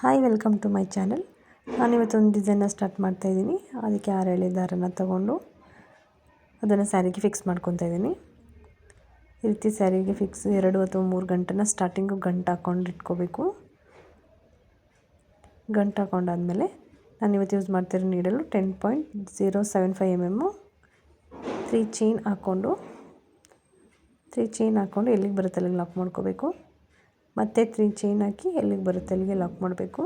Hi, welcome to my channel. ನಾನಿವತ್ತೊಂದು ಡಿಸೈನ್ನ start ಮಾಡ್ತಾಯಿದ್ದೀನಿ. ಅದಕ್ಕೆ 6 ಎಳೆ ದಾರನ ತೊಗೊಂಡು ಅದನ್ನು ಸ್ಯಾರಿಗೆ ಫಿಕ್ಸ್ ಮಾಡ್ಕೊತಾ ಇದ್ದೀನಿ. ಈ ರೀತಿ ಸ್ಯಾರಿಗೆ ಫಿಕ್ಸ್ 2 ಅಥವಾ 3 ಗಂಟೆನ ಸ್ಟಾರ್ಟಿಂಗು ಗಂಟು ಹಾಕ್ಕೊಂಡು ಇಟ್ಕೋಬೇಕು. ಗಂಟು ಹಾಕೊಂಡಾದಮೇಲೆ ನಾನಿವತ್ತು ಯೂಸ್ ಮಾಡ್ತಿರೋ ನೀಡಲು 10.075 mm 3 ಚೈನ್ ಹಾಕ್ಕೊಂಡು ಎಲ್ಲಿಗೆ ಬರುತ್ತೆ ಅಲ್ಲಿಗೆ ಲಾಕ್ ಮಾಡ್ಕೋಬೇಕು. ಮತ್ತು 3 ಚೈನ್ ಹಾಕಿ ಎಲ್ಲಿಗೆ ಬರುತ್ತೆ ಅಲ್ಲಿಗೆ ಲಾಕ್ ಮಾಡಬೇಕು.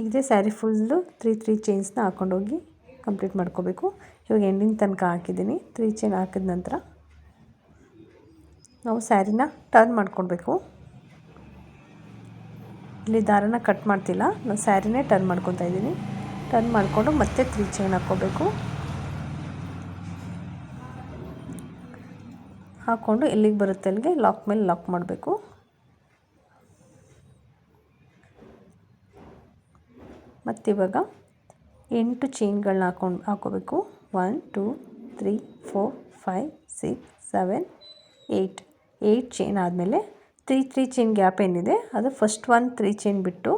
ಇದೇ ಸ್ಯಾರಿ ಫುಲ್ಲು 3 ಚೈನ್ಸ್ನ ಹಾಕ್ಕೊಂಡೋಗಿ ಕಂಪ್ಲೀಟ್ ಮಾಡ್ಕೋಬೇಕು. ಇವಾಗ ಎಂಡಿಂಗ್ ತನಕ ಹಾಕಿದ್ದೀನಿ. 3 ಚೈನ್ ಹಾಕಿದ ನಂತರ ನಾವು ಸ್ಯಾರಿನ ಟರ್ನ್ ಮಾಡ್ಕೊಳ್ಬೇಕು. ಇಲ್ಲಿ ದಾರನ ಕಟ್ ಮಾಡ್ತಿಲ್ಲ, ನಾನು ಸ್ಯಾರಿನೇ ಟರ್ನ್ ಮಾಡ್ಕೊತಾ ಇದ್ದೀನಿ. ಟರ್ನ್ ಮಾಡಿಕೊಂಡು ಮತ್ತೆ 3 ಚೈನ್ ಹಾಕ್ಕೋಬೇಕು. ಹಾಕ್ಕೊಂಡು ಎಲ್ಲಿಗೆ ಬರುತ್ತೆ ಅಲ್ಲಿಗೆ ಲಾಕ್ ಮೇಲೆ ಲಾಕ್ ಮಾಡಬೇಕು. ಮತ್ತಿವಾಗ 8 ಚೈನ್ಗಳನ್ನ ಹಾಕ್ಕೋಬೇಕು. 1 2 3 4 5 6 7 8 ಚೈನ್ ಆದಮೇಲೆ 3 ಚೈನ್ ಗ್ಯಾಪ್ ಏನಿದೆ ಅದು ಫಸ್ಟ್ 3 ಚೈನ್ ಬಿಟ್ಟು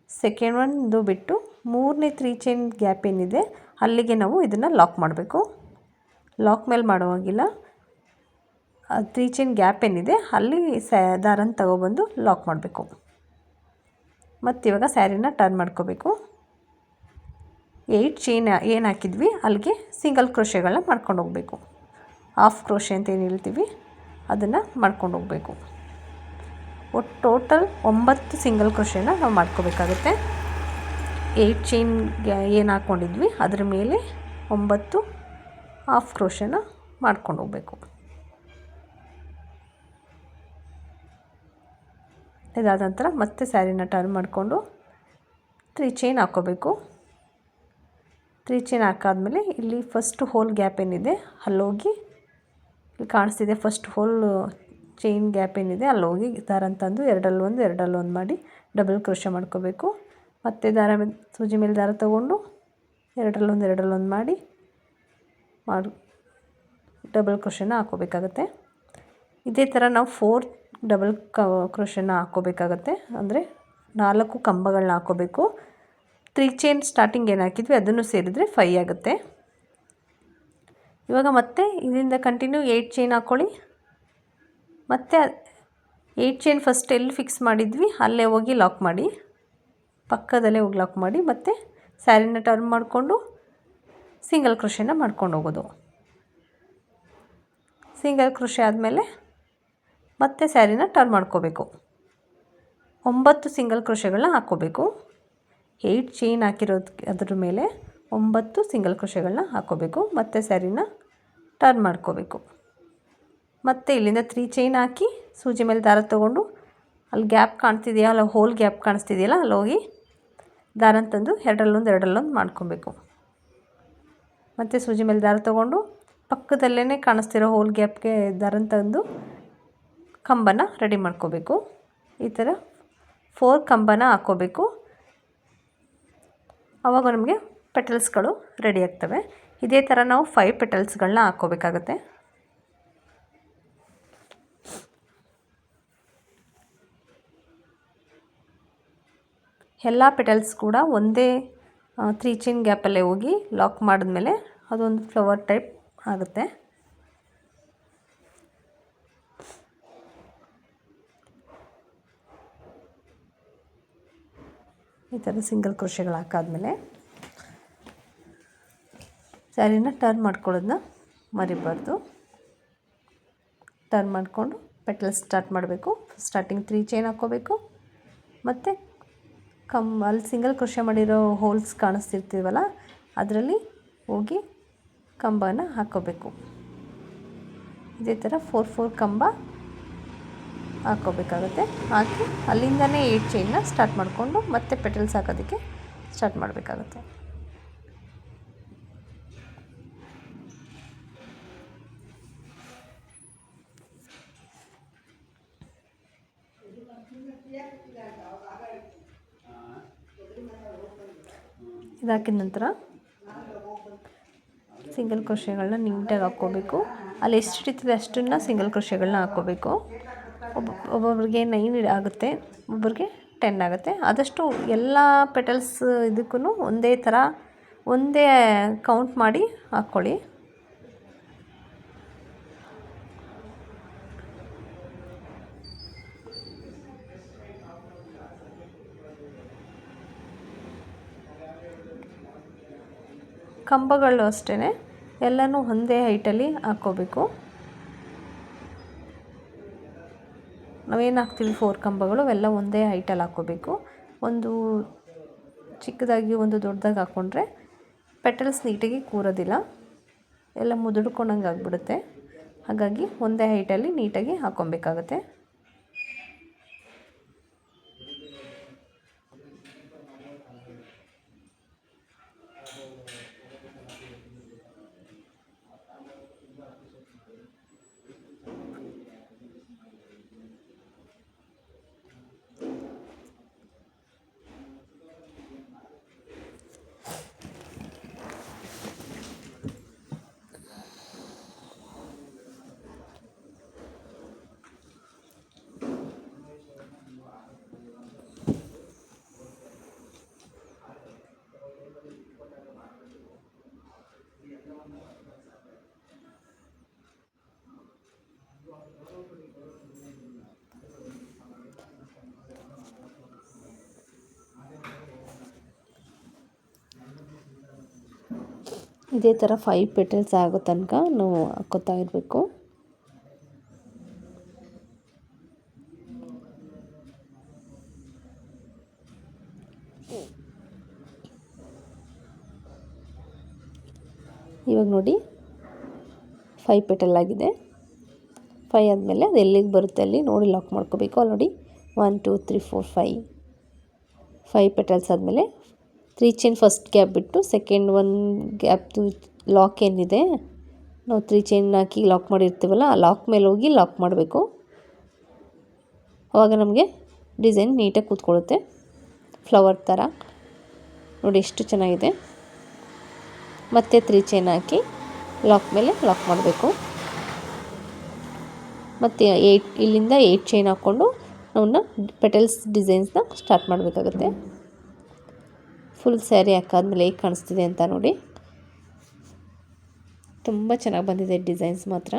ಸೆಕೆಂಡ್ ಒಂದು ಬಿಟ್ಟು 3ನೇ 3 ಚೈನ್ ಗ್ಯಾಪ್ ಏನಿದೆ ಅಲ್ಲಿಗೆ ನಾವು ಇದನ್ನು ಲಾಕ್ ಮಾಡಬೇಕು. ಲಾಕ್ ಮೇಲೆ ಮಾಡುವಾಗಿಲ್ಲ, 3 ಚೈನ್ ಗ್ಯಾಪ್ ಏನಿದೆ ಅಲ್ಲಿ ದಾರನ ತಗೊಬಂದು ಲಾಕ್ ಮಾಡಬೇಕು. ಮತ್ತಿವಾಗ ಸ್ಯಾರಿನ ಟರ್ನ್ ಮಾಡ್ಕೋಬೇಕು. 8 ಚೈನ್ ಏನು ಹಾಕಿದ್ವಿ ಅಲ್ಲಿಗೆ ಸಿಂಗಲ್ ಕ್ರೋಶೆಗಳನ್ನ ಮಾಡ್ಕೊಂಡು ಹೋಗಬೇಕು. ಹಾಫ್ ಕ್ರೋಶೆ ಅಂತ ಏನು ಹೇಳ್ತೀವಿ ಅದನ್ನು ಮಾಡ್ಕೊಂಡು ಹೋಗಬೇಕು. ಒಟ್ಟು ಟೋಟಲ್ 9 ಸಿಂಗಲ್ ಕ್ರೋಶೆನ ನಾವು ಮಾಡ್ಕೋಬೇಕಾಗುತ್ತೆ. 8 ಚೈನ್ ಏನು ಹಾಕ್ಕೊಂಡಿದ್ವಿ ಅದರ ಮೇಲೆ 9 ಹಾಫ್ ಕ್ರೋಶೆನ ಮಾಡ್ಕೊಂಡು ಹೋಗಬೇಕು. ಇದಾದ ನಂತರ ಮತ್ತೆ ಸ್ಯಾರಿನ ಟರ್ನ್ ಮಾಡಿಕೊಂಡು 3 ಚೈನ್ ಹಾಕ್ಕೋಬೇಕು. 3 ಚೈನ್ ಹಾಕಾದ್ಮೇಲೆ ಇಲ್ಲಿ ಫಸ್ಟ್ ಹೋಲ್ ಗ್ಯಾಪ್ ಏನಿದೆ ಅಲ್ಲೋಗಿ ಇಲ್ಲಿ ಕಾಣಿಸ್ತಿದೆ, ಫಸ್ಟ್ ಹೋಲ್ ಚೈನ್ ಗ್ಯಾಪ್ ಏನಿದೆ ಅಲ್ಲೋಗಿ ದಾರನ ತಂದು ಎರಡಲ್ಲೊಂದು ಮಾಡಿ ಡಬಲ್ ಕ್ರೋಶೆ ಮಾಡ್ಕೋಬೇಕು. ಮತ್ತು ಸೂಜಿ ಮೇಲೆ ದಾರ ತೊಗೊಂಡು ಎರಡಲ್ಲೊಂದು ಮಾಡಿ ಡಬಲ್ ಕ್ರೋಶೆನ ಹಾಕ್ಕೋಬೇಕಾಗತ್ತೆ. ಇದೇ ಥರ ನಾವು 4 ಡಬಲ್ ಕ್ರೋಶೆನ ಹಾಕ್ಕೋಬೇಕಾಗತ್ತೆ. ಅಂದರೆ 4 ಕಂಬಗಳನ್ನ ಹಾಕ್ಕೋಬೇಕು. 3 ಚೈನ್ ಸ್ಟಾರ್ಟಿಂಗ್ ಏನು ಹಾಕಿದ್ವಿ ಅದನ್ನು ಸೇರಿದರೆ 5 ಆಗುತ್ತೆ. ಇವಾಗ ಮತ್ತೆ ಇದರಿಂದ ಕಂಟಿನ್ಯೂ 8 ಚೈನ್ ಹಾಕ್ಕೊಳ್ಳಿ. ಮತ್ತು 8 ಚೈನ್ ಫಸ್ಟ್ ಎಲ್ಲಿ ಫಿಕ್ಸ್ ಮಾಡಿದ್ವಿ ಅಲ್ಲೇ ಹೋಗಿ ಲಾಕ್ ಮಾಡಿ, ಪಕ್ಕದಲ್ಲೇ ಹೋಗಿ ಲಾಕ್ ಮಾಡಿ ಮತ್ತು ಸ್ಯಾರಿನ ಟರ್ನ್ ಮಾಡಿಕೊಂಡು ಸಿಂಗಲ್ ಕ್ರೋಶೆನ ಮಾಡ್ಕೊಂಡು ಹೋಗೋದು. ಸಿಂಗಲ್ ಕ್ರೋಶೆ ಆದಮೇಲೆ ಮತ್ತೆ ಸ್ಯಾರಿನ ಟರ್ನ್ ಮಾಡ್ಕೋಬೇಕು. 9 ಸಿಂಗಲ್ ಕ್ರೋಶೆಗಳನ್ನ ಹಾಕ್ಕೋಬೇಕು. 8 ಚೈನ್ ಹಾಕಿರೋದು ಅದ್ರ ಮೇಲೆ 9 ಸಿಂಗಲ್ ಕ್ರೋಶೆಗಳನ್ನ ಹಾಕ್ಕೋಬೇಕು. ಮತ್ತು ಸ್ಯಾರಿನ ಟರ್ನ್ ಮಾಡ್ಕೋಬೇಕು. ಮತ್ತು ಇಲ್ಲಿಂದ 3 ಚೈನ್ ಹಾಕಿ ಸೂಜಿ ಮೇಲೆ ದಾರ ತೊಗೊಂಡು ಅಲ್ಲಿ ಗ್ಯಾಪ್ ಕಾಣ್ತಿದೆಯಾ ಅಲ್ಲ ಹೋಲ್ ಗ್ಯಾಪ್ ಕಾಣಿಸ್ತಿದೆಯಲ್ಲ ಅಲ್ಲಿ ಹೋಗಿ ದಾರನ ತಂದು ಎರಡಲ್ಲೊಂದು ಮಾಡ್ಕೊಬೇಕು. ಮತ್ತು ಸೂಜಿ ಮೇಲೆ ದಾರ ತೊಗೊಂಡು ಪಕ್ಕದಲ್ಲೇ ಕಾಣಿಸ್ತಿರೋ ಹೋಲ್ ಗ್ಯಾಪ್ಗೆ ದಾರನ ತಂದು ಕಂಬನ ರೆಡಿ ಮಾಡ್ಕೋಬೇಕು. ಈ ಥರ 4 ಕಂಬನ ಹಾಕ್ಕೋಬೇಕು. ಆವಾಗ ನಮಗೆ ಪೆಟಲ್ಸ್ಗಳು ರೆಡಿ ಆಗ್ತವೆ. ಇದೇ ಥರ ನಾವು 5 ಪೆಟಲ್ಸ್ಗಳನ್ನ ಹಾಕ್ಕೋಬೇಕಾಗತ್ತೆ. ಎಲ್ಲ ಪೆಟಲ್ಸ್ ಕೂಡ ಒಂದೇ 3 ಚೈನ್ ಗ್ಯಾಪಲ್ಲೇ ಹೋಗಿ ಲಾಕ್ ಮಾಡಿದ್ಮೇಲೆ ಅದೊಂದು ಫ್ಲವರ್ ಟೈಪ್ ಆಗುತ್ತೆ. ಈ ಥರ ಸಿಂಗಲ್ ಕ್ರೋಶೆಗಳು ಹಾಕಾದ್ಮೇಲೆ ಸ್ಯಾರಿನ ಟರ್ನ್ ಮಾಡ್ಕೊಳ್ಳೋದನ್ನ ಮರಿಬಾರ್ದು. ಟರ್ನ್ ಮಾಡಿಕೊಂಡು ಪೆಟಲ್ಸ್ ಸ್ಟಾರ್ಟ್ ಮಾಡಬೇಕು. ಸ್ಟಾರ್ಟಿಂಗ್ 3 ಚೈನ್ ಹಾಕ್ಕೋಬೇಕು. ಮತ್ತು ಅಲ್ಲಿ ಸಿಂಗಲ್ ಕ್ರೋಶೆ ಮಾಡಿರೋ ಹೋಲ್ಸ್ ಕಾಣಿಸ್ತಿರ್ತೀವಲ್ಲ ಅದರಲ್ಲಿ ಹೋಗಿ ಕಂಬನ ಹಾಕ್ಕೋಬೇಕು. ಇದೇ ಥರ 4 ಕಂಬ ಹಾಕ್ಕೋಬೇಕಾಗುತ್ತೆ. ಹಾಕಿ ಅಲ್ಲಿಂದನೇ 8 ಚೈನ್ನ ಸ್ಟಾರ್ಟ್ ಮಾಡಿಕೊಂಡು ಮತ್ತೆ ಪೆಟಲ್ಸ್ ಹಾಕೋದಕ್ಕೆ ಸ್ಟಾರ್ಟ್ ಮಾಡಬೇಕಾಗುತ್ತೆ. ಇದಾಕಿದ ನಂತರ ಸಿಂಗಲ್ ಕ್ರೋಶೆಗಳನ್ನ ನೀಟಾಗಿ ಹಾಕ್ಕೋಬೇಕು. ಅಲ್ಲಿ ಎಷ್ಟು ಹಿಡಿತದೆ ಅಷ್ಟನ್ನು ಸಿಂಗಲ್ ಕ್ರೋಶೆಗಳನ್ನ ಹಾಕ್ಕೋಬೇಕು. ಒಬ್ಬೊಬ್ರಿಗೆ 9 ಆಗುತ್ತೆ, ಒಬ್ಬರಿಗೆ 10 ಆಗುತ್ತೆ. ಆದಷ್ಟು ಎಲ್ಲ ಪೆಟಲ್ಸ್ ಇದಕ್ಕೂ ಒಂದೇ ಥರ ಒಂದೇ ಕೌಂಟ್ ಮಾಡಿ ಹಾಕ್ಕೊಳ್ಳಿ. ಕಂಬಗಳು ಅಷ್ಟೇ ಎಲ್ಲನೂ ಒಂದೇ ಹೈಟಲ್ಲಿ ಹಾಕ್ಕೋಬೇಕು. ನಾವೇನು ಹಾಕ್ತೀವಿ 4 ಕಂಬಗಳು ಅವೆಲ್ಲ ಒಂದೇ ಹೈಟಲ್ಲಿ ಹಾಕ್ಕೋಬೇಕು. ಒಂದು ಚಿಕ್ಕದಾಗಿ ಒಂದು ದೊಡ್ಡದಾಗಿ ಹಾಕ್ಕೊಂಡ್ರೆ ಪೆಟಲ್ಸ್ ನೀಟಾಗಿ ಕೂರೋದಿಲ್ಲ, ಎಲ್ಲ ಮುದುಡ್ಕೊಂಡಂಗೆ ಆಗಿಬಿಡುತ್ತೆ. ಹಾಗಾಗಿ ಒಂದೇ ಹೈಟಲ್ಲಿ ನೀಟಾಗಿ ಹಾಕ್ಕೊಬೇಕಾಗತ್ತೆ. ಇದೇ ಥರ 5 ಪೆಟಲ್ಸ್ ಆಗೋ ತನಕ ನಾವು ಹಾಕ್ಕೋತಾ ಇರಬೇಕು. ಇವಾಗ ನೋಡಿ 5 ಪೆಟಲ್ ಆಗಿದೆ. 5 ಆದಮೇಲೆ ಅದು ಎಲ್ಲಿಗೆ ಬರುತ್ತೆ ಅಲ್ಲಿ ನೋಡಿ ಲಾಕ್ ಮಾಡ್ಕೋಬೇಕು. ಅಲ್ಲಿ ನೋಡಿ 1 2 3 4 5 ಪೆಟಲ್ಸ್ ಆದಮೇಲೆ 3 ಚೈನ್ ಫಸ್ಟ್ ಗ್ಯಾಪ್ ಬಿಟ್ಟು ಸೆಕೆಂಡ್ ಒಂದು ಗ್ಯಾಪ್ದು ಲಾಕ್ ಏನಿದೆ ನಾವು 3 ಚೈನ್ ಹಾಕಿ ಲಾಕ್ ಮಾಡಿರ್ತೀವಲ್ಲ ಆ ಲಾಕ್ ಮೇಲೆ ಹೋಗಿ ಲಾಕ್ ಮಾಡಬೇಕು. ಆವಾಗ ನಮಗೆ ಡಿಸೈನ್ ನೀಟಾಗಿ ಕೂತ್ಕೊಳ್ಳುತ್ತೆ, ಫ್ಲವರ್ ಥರ. ನೋಡಿ ಎಷ್ಟು ಚೆನ್ನಾಗಿದೆ. ಮತ್ತೆ 3 ಚೈನ್ ಹಾಕಿ ಲಾಕ್ ಮೇಲೆ ಲಾಕ್ ಮಾಡಬೇಕು. ಮತ್ತು ಇಲ್ಲಿಂದ 8 ಚೈನ್ ಹಾಕ್ಕೊಂಡು ಅವನ್ನ ಪೆಟಲ್ಸ್ ಡಿಸೈನ್ಸ್ನ ಸ್ಟಾರ್ಟ್ ಮಾಡಬೇಕಾಗುತ್ತೆ. ಫುಲ್ ಸ್ಯಾರಿ ಹಾಕಾದ್ಮೇಲೆ ಹೇಗೆ ಕಾಣಿಸ್ತಿದೆ ಅಂತ ನೋಡಿ. ತುಂಬ ಚೆನ್ನಾಗಿ ಬಂದಿದೆ ಡಿಸೈನ್ಸ್ ಮಾತ್ರ.